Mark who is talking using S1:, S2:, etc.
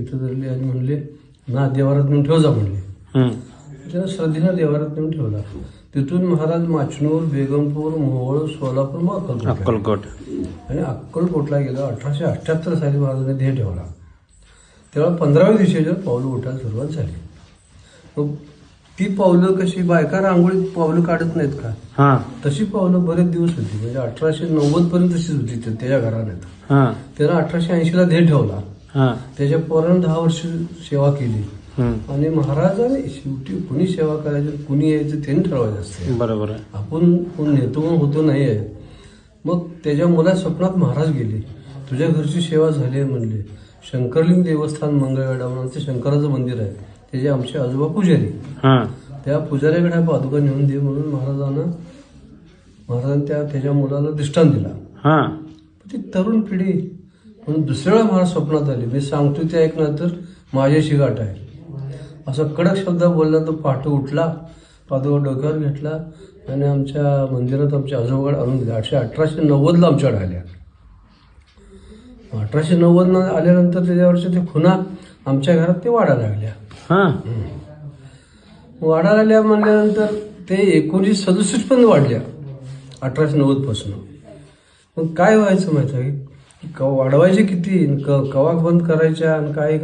S1: इथं धरले आणि म्हणले ना देवारात नेऊन ठेव जा म्हणले. त्याला श्रद्धेनं देवारात नेऊन ठेवला. तिथून महाराज माचनूर, बेगमपूर, मोहोळ, सोलापूर, मग
S2: अक्कलकोट
S1: आणि अक्कलकोटला गेलो. 1878 साली महाराजांनी देह ठेवला. तेव्हा 15व्या दिवशीच्या पावलं उठायला सुरुवात झाली. मग ती पावलं कशी बायका रांगोळीत पावलं काढत नाहीत का, तशी पावलं बरेच दिवस होती. म्हणजे 1890 पर्यंत तशीच होती त्याच्या घराण्यात. त्यानं 1880ला देह ठेवला. त्याच्या पोरानं 10 वर्ष सेवा केली. आणि महाराजांनी शेवटी कुणी सेवा करायची कुणी यायचं त्यांनी ठरवायचं असते.
S2: बरोबर.
S1: आपण कोण नेतो होतो नाही आहे. मग त्याच्या मुला स्वप्नात महाराज गेले. तुझ्या घरची सेवा झाली आहे म्हणले. शंकरलिंग देवस्थान मंगळवेढा म्हणून ते शंकराचं मंदिर आहे. त्याचे आमचे आजोबा पुजारी. त्या पुजाऱ्याकडे पादुका नेऊन दे म्हणून महाराजांनी त्याच्या मुलाला दृष्टांत दिला. ती तरुण पिढी म्हणून दुसऱ्या वेळा महाराज स्वप्नात आले. मी सांगतो ते ऐकणार तर माझ्याशी गाठ आहे असं कडक शब्द बोलला. तो पहाटे उठला, पादुका डोक्यावर घेतला आणि आमच्या मंदिरात आमच्या आजोबाकडे आणून दिला. 1890ला आमच्याकडे आल्या. 1890 आल्यानंतर त्याच्यावरच्या ते खुणा आमच्या घरात ते वाढायला लागल्या. वाढायला आल्या म्हणल्यानंतर ते 1967 पर्यंत वाढल्या 1890 पासून. मग काय व्हायचं माहिती आहे, वाढवायचे किती, कवा बंद करायच्या आणि काय